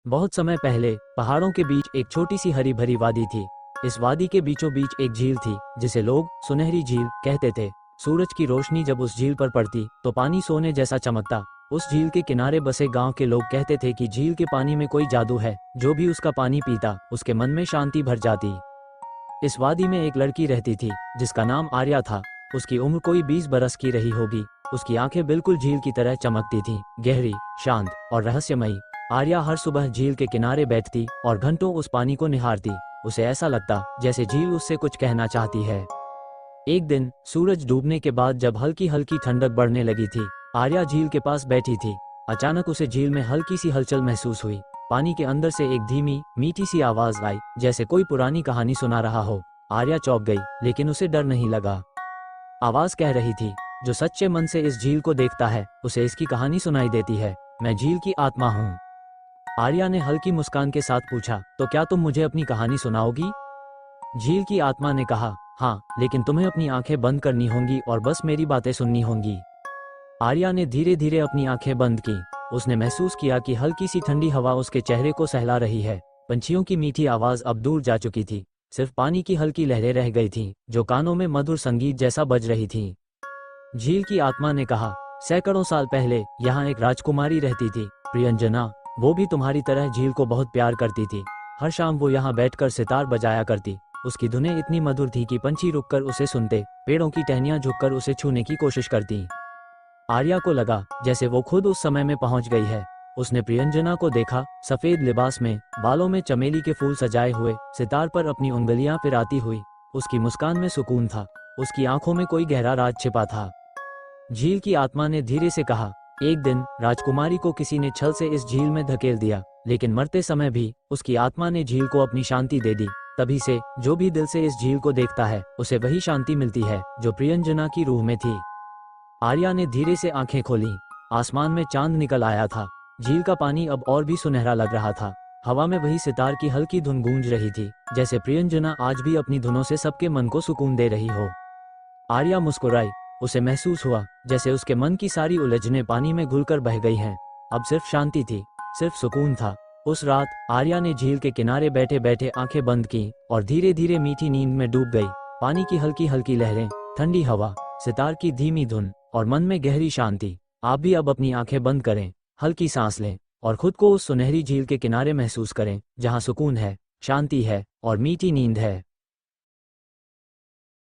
बहुत समय पहले पहाड़ों के बीच एक छोटी सी हरी भरी वादी थी। इस वादी के बीचों बीच एक झील थी जिसे लोग सुनहरी झील कहते थे। सूरज की रोशनी जब उस झील पर पड़ती तो पानी सोने जैसा चमकता। उस झील के किनारे बसे गांव के लोग कहते थे कि झील के पानी में कोई जादू है, जो भी उसका पानी पीता उसके मन में शांति भर जाती। इस वादी में एक लड़की रहती थी जिसका नाम आर्या था। उसकी उम्र कोई 20 बरस की रही होगी। उसकी आंखें बिल्कुल झील की तरह चमकती थीं, गहरी, शांत और रहस्यमयी। आर्या हर सुबह झील के किनारे बैठती और घंटों उस पानी को निहारती। उसे ऐसा लगता जैसे झील उससे कुछ कहना चाहती है। एक दिन सूरज डूबने के बाद जब हल्की हल्की ठंडक बढ़ने लगी थी, आर्या झील के पास बैठी थी। अचानक उसे झील में हल्की सी हलचल महसूस हुई। पानी के अंदर से एक धीमी मीठी सी आवाज आई, जैसे कोई पुरानी कहानी सुना रहा हो। आर्या चौंक गई, लेकिन उसे डर नहीं लगा। आवाज कह रही थी, जो सच्चे मन से इस झील को देखता है उसे इसकी कहानी सुनाई देती है। मैं झील की आत्मा हूँ। आर्या ने हल्की मुस्कान के साथ पूछा, तो क्या तुम मुझे अपनी कहानी सुनाओगी? झील की आत्मा ने कहा, हाँ, लेकिन तुम्हें अपनी आंखें बंद करनी होंगी और बस मेरी बातें सुननी होंगी। आर्या ने धीरे धीरे अपनी आंखें बंद की। उसने महसूस किया कि हल्की सी ठंडी हवा उसके चेहरे को सहला रही है। पंछियों की मीठी आवाज अब दूर जा चुकी थी। सिर्फ पानी की हल्की लहरें रह गई थीं, जो कानों में मधुर संगीत जैसा बज रही थीं। झील की आत्मा ने कहा, सैकड़ों साल पहले यहाँ एक राजकुमारी रहती थी, प्रियंजना। वो भी तुम्हारी तरह झील को बहुत प्यार करती थी। हर शाम वो यहाँ बैठकर सितार बजाया करती। उसकी धुनें इतनी मधुर थी कि पंछी रुककर उसे सुनते, पेड़ों की टहनियां झुककर उसे छूने की कोशिश करती। आर्या को लगा जैसे वो खुद उस समय में पहुंच गई है। उसने प्रियंजना को देखा, सफेद लिबास में, बालों में चमेली के फूल सजाए हुए, सितार पर अपनी उंगलियां फिराती हुई। उसकी मुस्कान में सुकून था, उसकी आंखों में कोई गहरा राज छिपा था। झील की आत्मा ने धीरे से कहा, एक दिन राजकुमारी को किसी ने छल से इस झील में धकेल दिया, लेकिन मरते समय भी उसकी आत्मा ने झील को अपनी शांति दे दी। तभी से जो भी दिल से इस झील को देखता है उसे वही शांति मिलती है जो प्रियंजना की रूह में थी। आर्या ने धीरे से आंखें खोलीं। आसमान में चांद निकल आया था। झील का पानी अब और भी सुनहरा लग रहा था। हवा में वही सितार की हल्की धुन गूंज रही थी, जैसे प्रियंजना आज भी अपनी धुनों से सबके मन को सुकून दे रही हो। आर्या मुस्कुराई। उसे महसूस हुआ जैसे उसके मन की सारी उलझनें पानी में घुलकर बह गई हैं। अब सिर्फ शांति थी, सिर्फ सुकून था। उस रात आर्या ने झील के किनारे बैठे बैठे आंखें बंद की और धीरे धीरे मीठी नींद में डूब गई। पानी की हल्की हल्की लहरें, ठंडी हवा, सितार की धीमी धुन और मन में गहरी शांति। आप भी अब अपनी आंखें बंद करें, हल्की सांस लें और खुद को उस सुनहरी झील के किनारे महसूस करें, जहां सुकून है, शांति है और मीठी नींद है।